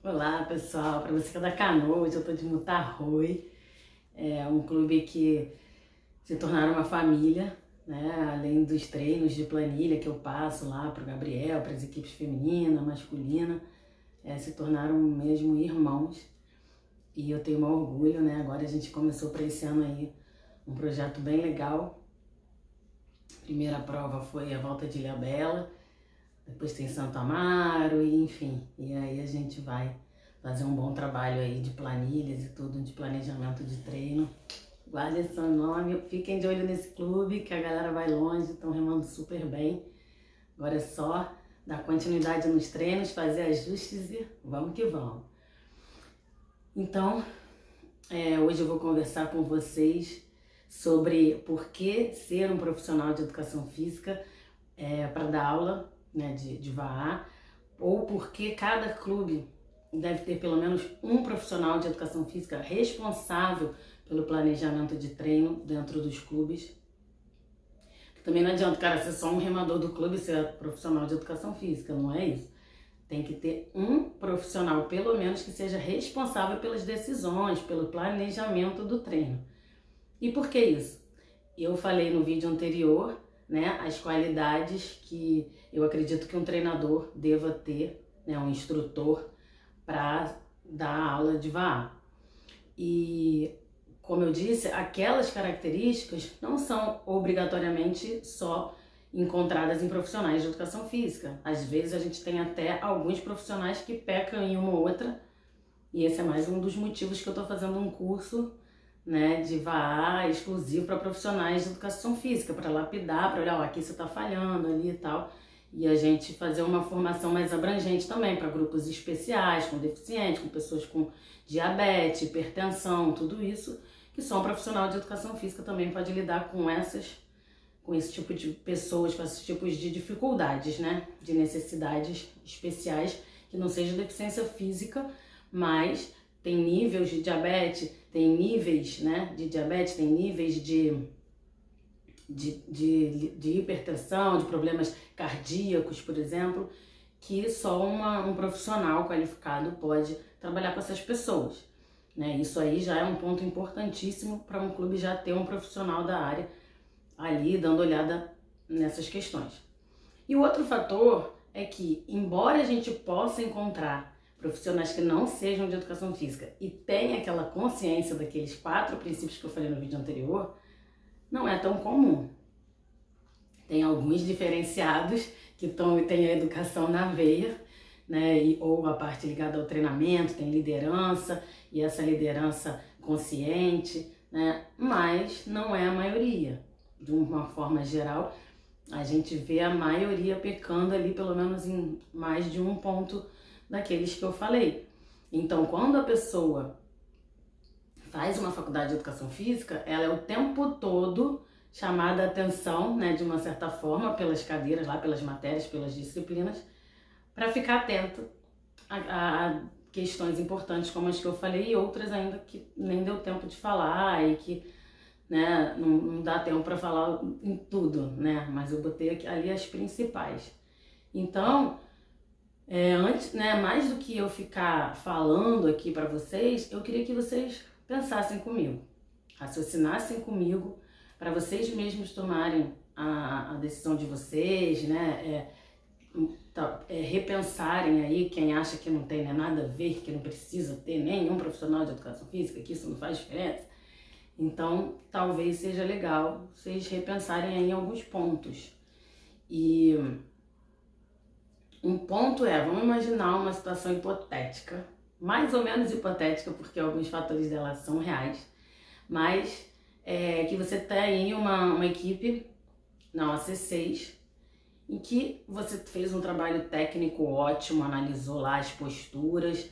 Olá pessoal, para você que é da Canoa, hoje eu estou de Mutarrui, é um clube que se tornaram uma família, né? Além dos treinos de planilha que eu passo lá para o Gabriel, para as equipes feminina, masculina, se tornaram mesmo irmãos e eu tenho um orgulho, né? Agora a gente começou para esse ano aí um projeto bem legal. A primeira prova foi a Volta de Ilhabela, depois tem Santo Amaro, e enfim, e aí a gente vai fazer um bom trabalho aí de planilhas e tudo, de planejamento de treino. Guardem seu nome, fiquem de olho nesse clube, que a galera vai longe, estão remando super bem. Agora é só dar continuidade nos treinos, fazer ajustes e vamos que vamos. Então, hoje eu vou conversar com vocês sobre por que ser um profissional de educação física para dar aula, né, de VAA, ou porque cada clube deve ter pelo menos um profissional de educação física responsável pelo planejamento de treino dentro dos clubes. Também não adianta, cara, ser só um remador do clube e ser profissional de educação física, não é isso. Tem que ter um profissional, pelo menos, que seja responsável pelas decisões, pelo planejamento do treino. E por que isso? Eu falei no vídeo anterior, né, as qualidades que eu acredito que um treinador deva ter, né, um instrutor, para dar aula de VAA. E, como eu disse, aquelas características não são obrigatoriamente só encontradas em profissionais de educação física. Às vezes a gente tem até alguns profissionais que pecam em uma ou outra, e esse é mais um dos motivos que eu estou fazendo um curso, né, de VAA exclusivo para profissionais de educação física, para lapidar, para olhar, ó, aqui você está falhando ali e tal, e a gente fazer uma formação mais abrangente também para grupos especiais, com deficientes, com pessoas com diabetes, hipertensão, tudo isso, que só um profissional de educação física também pode lidar com esse tipo de pessoas, com esses tipos de dificuldades, né, de necessidades especiais, que não seja deficiência física, mas tem níveis de diabetes, tem níveis, né, de diabetes, tem níveis de hipertensão, de problemas cardíacos, por exemplo, que só um profissional qualificado pode trabalhar com essas pessoas, né? Isso aí já é um ponto importantíssimo para um clube já ter um profissional da área ali dando olhada nessas questões. E o outro fator é que, embora a gente possa encontrar profissionais que não sejam de educação física e tenham aquela consciência daqueles 4 princípios que eu falei no vídeo anterior, não é tão comum. Tem alguns diferenciados que têm a educação na veia, né? Ou a parte ligada ao treinamento, tem liderança, e essa liderança consciente, né? Mas não é a maioria. De uma forma geral, a gente vê a maioria pecando ali, pelo menos em mais de um ponto daqueles que eu falei. Então, quando a pessoa faz uma faculdade de educação física, ela é o tempo todo chamada a atenção, né, de uma certa forma, pelas cadeiras lá, pelas matérias, pelas disciplinas, para ficar atento a questões importantes como as que eu falei e outras ainda que nem deu tempo de falar e que, né, não dá tempo para falar em tudo, né, mas eu botei ali as principais. Então, antes, né, mais do que eu ficar falando aqui para vocês, eu queria que vocês pensassem comigo, raciocinassem comigo, para vocês mesmos tomarem a decisão de vocês, né, repensarem aí, quem acha que não tem, né, nada a ver, que não precisa ter nenhum profissional de educação física, que isso não faz diferença. Então, talvez seja legal vocês repensarem aí em alguns pontos. E um ponto vamos imaginar uma situação hipotética, mais ou menos hipotética, porque alguns fatores dela são reais, mas que você tem uma equipe na OC6, em que você fez um trabalho técnico ótimo, analisou lá as posturas,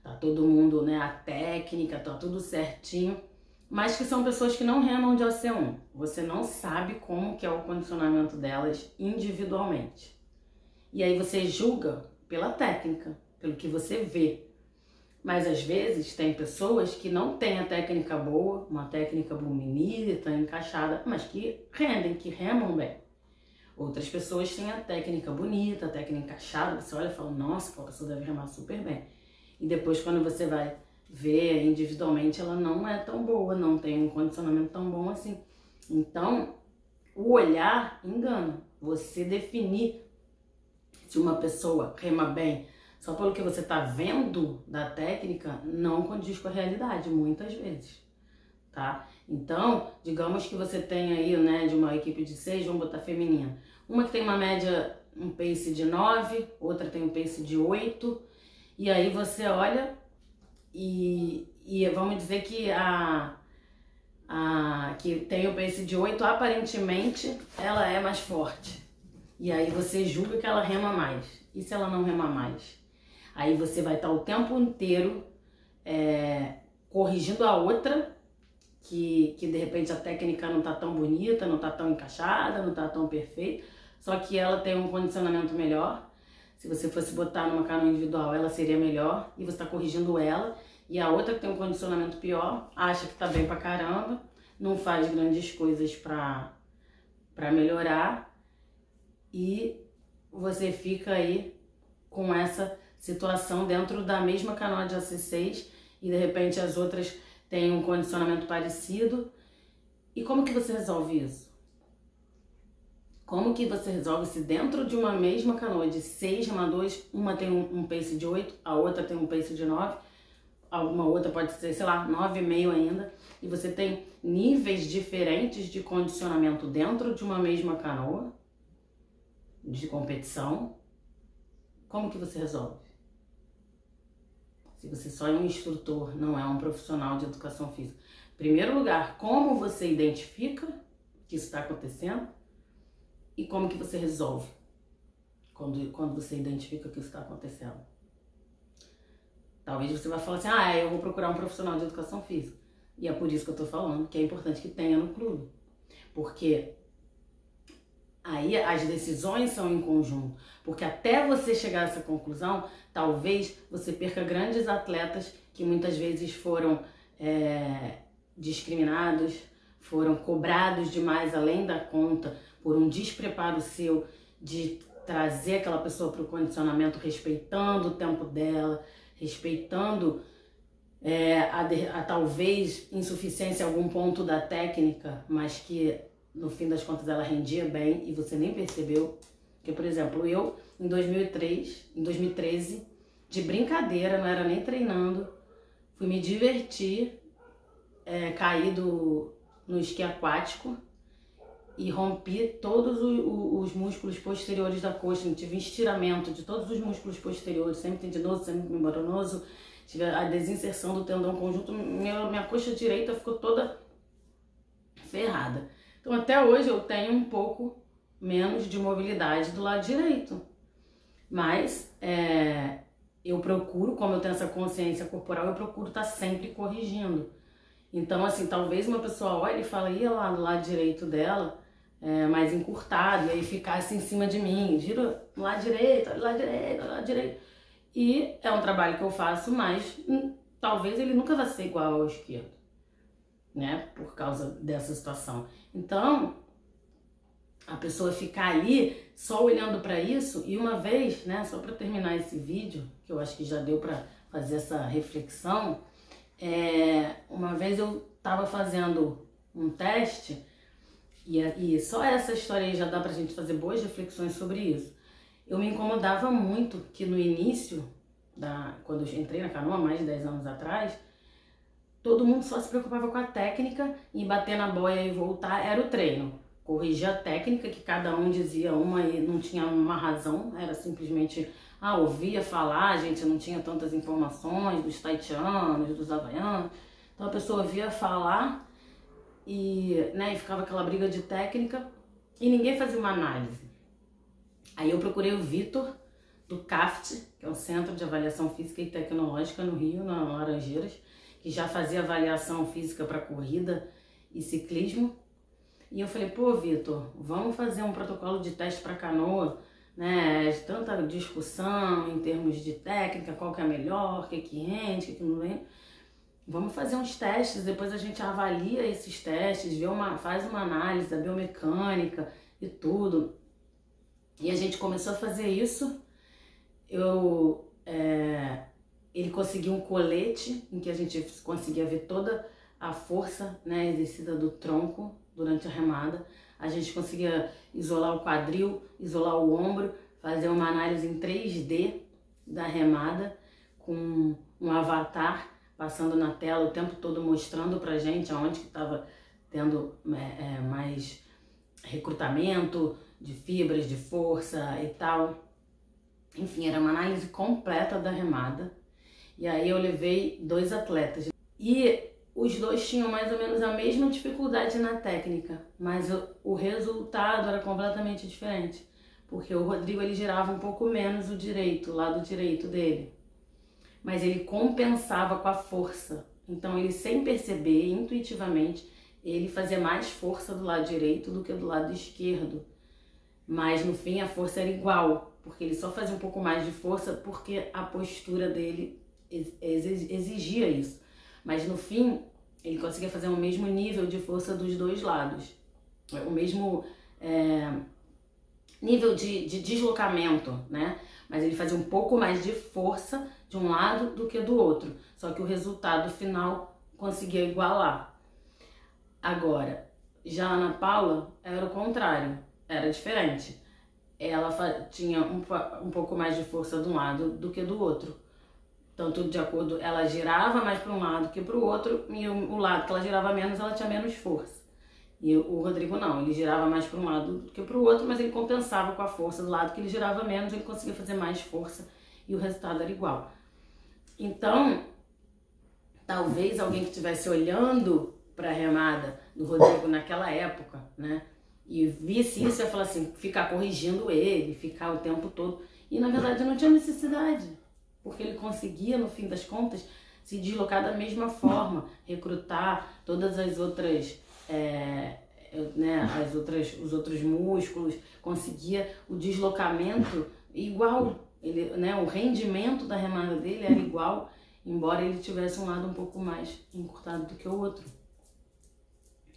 tá todo mundo, né, a técnica, tá tudo certinho, mas que são pessoas que não remam de OC1. Você não sabe como que é o condicionamento delas individualmente. E aí você julga pela técnica, pelo que você vê. Mas às vezes tem pessoas que não têm a técnica boa, uma técnica bonita, encaixada, mas que rendem, que remam bem. Outras pessoas têm a técnica bonita, a técnica encaixada, você olha e fala, nossa, a pessoa deve remar super bem. e depois quando você vai ver individualmente, ela não é tão boa, não tem um condicionamento tão bom assim. Então, o olhar engana. Você definir se uma pessoa rema bem só pelo que você está vendo da técnica não condiz com a realidade, muitas vezes, tá? Então, digamos que você tem aí, né, de uma equipe de 6, vamos botar feminina. Uma que tem uma média, um pace de 9, outra tem um pace de 8, e aí você olha e vamos dizer que a que tem o pace de 8, aparentemente ela é mais forte. E aí você julga que ela rema mais. E se ela não rema mais? Aí você vai estar o tempo inteiro corrigindo a outra, que de repente a técnica não tá tão bonita, não tá tão encaixada, não tá tão perfeita, só que ela tem um condicionamento melhor. Se você fosse botar numa canoa individual, ela seria melhor, e você tá corrigindo ela, e a outra que tem um condicionamento pior, acha que tá bem pra caramba, não faz grandes coisas pra melhorar, e você fica aí com essa situação dentro da mesma canoa de AC6, e de repente as outras têm um condicionamento parecido. E como que você resolve isso? Como que você resolve se dentro de uma mesma canoa de 6 remadores, uma tem um pace de 8, a outra tem um pace de 9, alguma outra pode ser, sei lá, 9,5 ainda, e você tem níveis diferentes de condicionamento dentro de uma mesma canoa de competição? Como que você resolve? Se você só é um instrutor, não é um profissional de educação física. Em primeiro lugar, como você identifica que isso está acontecendo e como que você resolve quando você identifica que isso está acontecendo. Talvez você vai falar assim, eu vou procurar um profissional de educação física. E é por isso que eu estou falando que é importante que tenha no clube. Porque aí as decisões são em conjunto, porque até você chegar a essa conclusão, talvez você perca grandes atletas que muitas vezes foram discriminados, foram cobrados demais além da conta por um despreparo seu de trazer aquela pessoa para o condicionamento respeitando o tempo dela, respeitando a talvez insuficiência em algum ponto da técnica, mas que no fim das contas ela rendia bem e você nem percebeu. Porque, por exemplo, eu em 2013, de brincadeira, não era nem treinando, fui me divertir, caí no esqui aquático e rompi todos os músculos posteriores da coxa. Eu tive estiramento de todos os músculos posteriores, sempre tendinoso, sempre membranoso, tive a desinserção do tendão conjunto, minha coxa direita ficou toda ferrada. Então até hoje eu tenho um pouco menos de mobilidade do lado direito, mas eu procuro, como eu tenho essa consciência corporal, eu procuro estar sempre corrigindo. Então assim, talvez uma pessoa olhe e fale, ia lá do lado direito dela, mais encurtado, e aí ficasse em cima de mim, gira do lado direito, lado direito, lado direito. E é um trabalho que eu faço, mas talvez ele nunca vai ser igual ao esquerdo, né? Por causa dessa situação. Então, a pessoa ficar ali só olhando para isso, e uma vez, né, só para terminar esse vídeo, que eu acho que já deu para fazer essa reflexão, uma vez eu estava fazendo um teste, e só essa história aí já dá pra gente fazer boas reflexões sobre isso. Eu me incomodava muito que no início, quando eu entrei na canoa, mais de 10 anos atrás, todo mundo só se preocupava com a técnica, e bater na boia e voltar era o treino. Corrigir a técnica, que cada um dizia uma e não tinha uma razão, era simplesmente, ouvia falar, a gente não tinha tantas informações dos taitianos, dos havaianos, então a pessoa ouvia falar e ficava aquela briga de técnica e ninguém fazia uma análise. Aí eu procurei o Vitor, do CAFT, que é o Centro de Avaliação Física e Tecnológica no Rio, na Laranjeiras, que já fazia avaliação física para corrida e ciclismo. E eu falei, pô, Vitor, vamos fazer um protocolo de teste para canoa, né? Tanta discussão em termos de técnica, qual que é melhor, o que rende, o que não rende. Vamos fazer uns testes, depois a gente avalia esses testes, faz uma análise da biomecânica e tudo. E a gente começou a fazer isso. Ele Ele conseguiu um colete em que a gente conseguia ver toda a força, né, exercida do tronco durante a remada. A gente conseguia isolar o quadril, isolar o ombro, fazer uma análise em 3D da remada com um avatar passando na tela o tempo todo mostrando pra gente aonde que estava tendo mais recrutamento de fibras, de força e tal. Enfim, era uma análise completa da remada. E aí eu levei 2 atletas. E os 2 tinham mais ou menos a mesma dificuldade na técnica, mas o resultado era completamente diferente. Porque o Rodrigo, ele girava um pouco menos o lado direito dele. Mas ele compensava com a força. Então ele, sem perceber, intuitivamente, ele fazia mais força do lado direito do que do lado esquerdo. Mas no fim a força era igual, porque ele só fazia um pouco mais de força porque a postura dele exigia isso. Mas no fim ele conseguia fazer o mesmo nível de força dos 2 lados. O mesmo nível de deslocamento, né? Mas ele fazia um pouco mais de força de um lado do que do outro. Só que o resultado final conseguia igualar. Agora, já a Ana Paula era o contrário, era diferente. Ela tinha um pouco mais de força de um lado do que do outro. Tanto de acordo, ela girava mais para um lado que para o outro, e o lado que ela girava menos, ela tinha menos força. E o Rodrigo não, ele girava mais para um lado do que para o outro, mas ele compensava com a força do lado que ele girava menos, ele conseguia fazer mais força e o resultado era igual. Então, talvez alguém que estivesse olhando para a remada do Rodrigo naquela época, né, e visse isso, ia falar assim, ficar corrigindo ele, ficar o tempo todo, e na verdade não tinha necessidade, porque ele conseguia, no fim das contas, se deslocar da mesma forma, recrutar todas as outras, os outros músculos, conseguia o deslocamento igual, o rendimento da remada dele era igual, embora ele tivesse um lado um pouco mais encurtado do que o outro.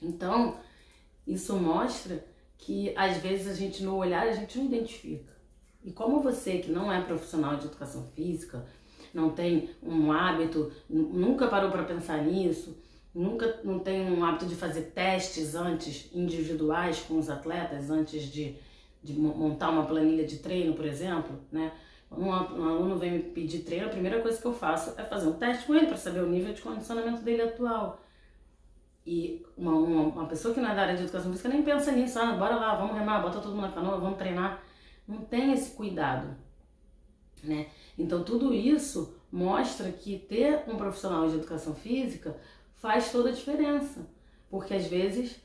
Então, isso mostra que às vezes a gente no olhar a gente não identifica. E como você que não é profissional de educação física, não tem um hábito, nunca parou para pensar nisso, não tem um hábito de fazer testes antes, individuais com os atletas, antes de montar uma planilha de treino, por exemplo, né? Um aluno vem me pedir treino, a primeira coisa que eu faço é fazer um teste com ele para saber o nível de condicionamento dele atual. E uma pessoa que não é da área de educação física nem pensa nisso, bora lá, vamos remar, bota todo mundo na canoa, vamos treinar. Não tem esse cuidado, né? Então tudo isso mostra que ter um profissional de educação física faz toda a diferença. Porque às vezes,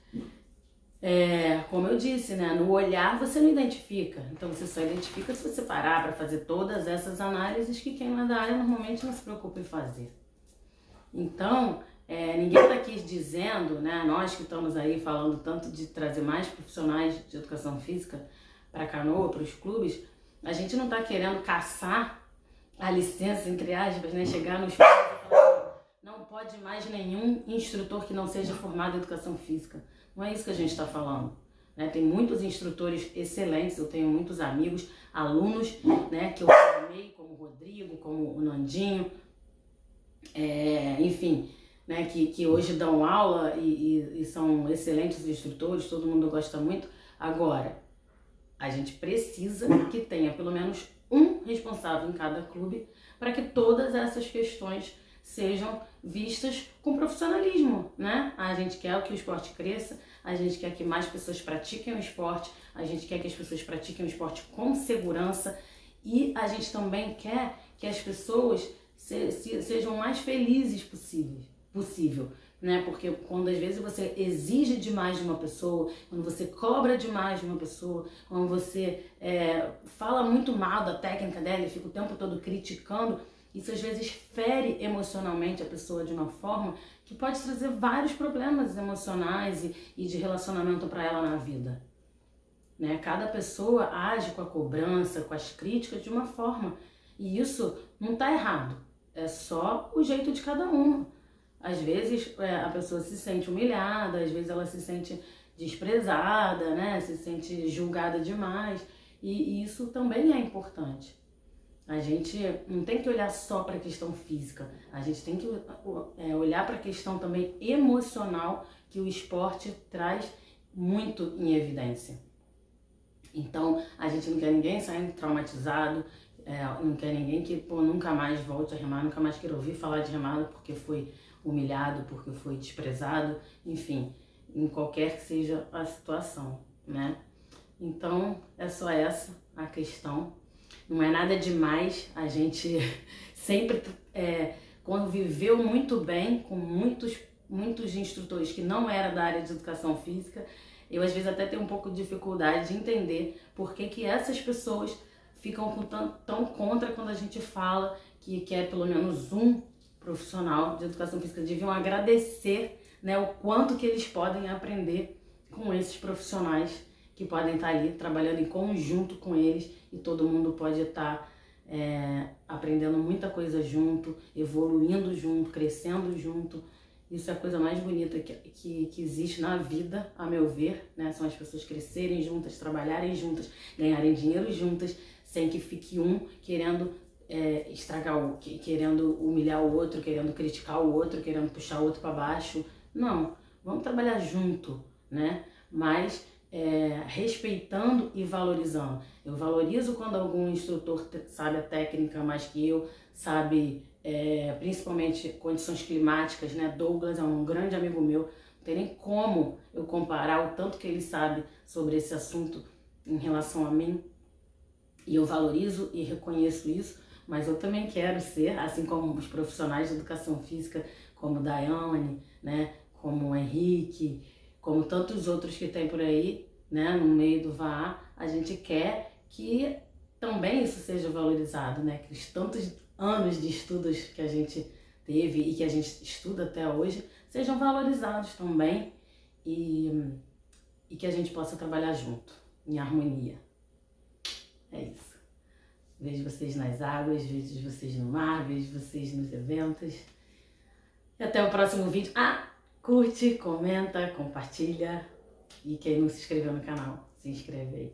como eu disse, né, no olhar você não identifica. Então você só identifica se você parar para fazer todas essas análises que quem não é da área normalmente não se preocupa em fazer. Então, ninguém está aqui dizendo, né, nós que estamos aí falando tanto de trazer mais profissionais de educação física para a canoa, para os clubes, a gente não está querendo caçar a licença, entre aspas, né, chegar nos clubes e falar assim, não pode mais nenhum instrutor que não seja formado em educação física. Não é isso que a gente está falando. Né? Tem muitos instrutores excelentes, eu tenho muitos amigos, alunos, né, que eu formei, como o Rodrigo, como o Nandinho, enfim, né, que hoje dão aula e são excelentes instrutores, todo mundo gosta muito. Agora, a gente precisa que tenha pelo menos um responsável em cada clube para que todas essas questões sejam vistas com profissionalismo, né? A gente quer que o esporte cresça, a gente quer que mais pessoas pratiquem o esporte, a gente quer que as pessoas pratiquem o esporte com segurança e a gente também quer que as pessoas sejam mais felizes possível, né? Porque quando às vezes você exige demais de uma pessoa, quando você cobra demais de uma pessoa, quando você fala muito mal da técnica dela e fica o tempo todo criticando, isso às vezes fere emocionalmente a pessoa de uma forma que pode trazer vários problemas emocionais e de relacionamento para ela na vida. Né? Cada pessoa age com a cobrança, com as críticas de uma forma. E isso não está errado. É só o jeito de cada uma. Às vezes a pessoa se sente humilhada, às vezes ela se sente desprezada, né? Se sente julgada demais. E isso também é importante. A gente não tem que olhar só para a questão física, a gente tem que olhar para a questão também emocional que o esporte traz muito em evidência. Então, a gente não quer ninguém saindo traumatizado, não quer ninguém que nunca mais volte a remar, nunca mais queira ouvir falar de remada porque foi humilhado, porque foi desprezado, enfim, em qualquer que seja a situação, né? Então, é só essa a questão. Não é nada demais, a gente sempre conviveu muito bem com muitos instrutores que não eram da área de educação física. Eu às vezes até tenho um pouco de dificuldade de entender por que essas pessoas ficam tão contra quando a gente fala que quer pelo menos um profissional de educação física. Deviam agradecer, né, o quanto que eles podem aprender com esses profissionais que podem estar ali trabalhando em conjunto com eles e todo mundo pode estar aprendendo muita coisa junto, evoluindo junto, crescendo junto. Isso é a coisa mais bonita que existe na vida, a meu ver, né? São as pessoas crescerem juntas, trabalharem juntas, ganharem dinheiro juntas, sem que fique um querendo querendo humilhar o outro, querendo criticar o outro, querendo puxar o outro para baixo. Não, vamos trabalhar junto, né? Mas respeitando e valorizando. Eu valorizo quando algum instrutor sabe a técnica mais que eu, sabe principalmente condições climáticas, né? Douglas é um grande amigo meu, não tem nem como eu comparar o tanto que ele sabe sobre esse assunto em relação a mim, e eu valorizo e reconheço isso, mas eu também quero ser, assim como os profissionais de educação física, como Daiane, né? Como o Henrique, como tantos outros que tem por aí, né? No meio do VA, a gente quer que também isso seja valorizado, né? Que os tantos anos de estudos que a gente teve e que a gente estuda até hoje sejam valorizados também e que a gente possa trabalhar junto, em harmonia. É isso. Vejo vocês nas águas, vejo vocês no mar, vejo vocês nos eventos. E até o próximo vídeo. Curte, comenta, compartilha. E quem não se inscreveu no canal, se inscreve aí.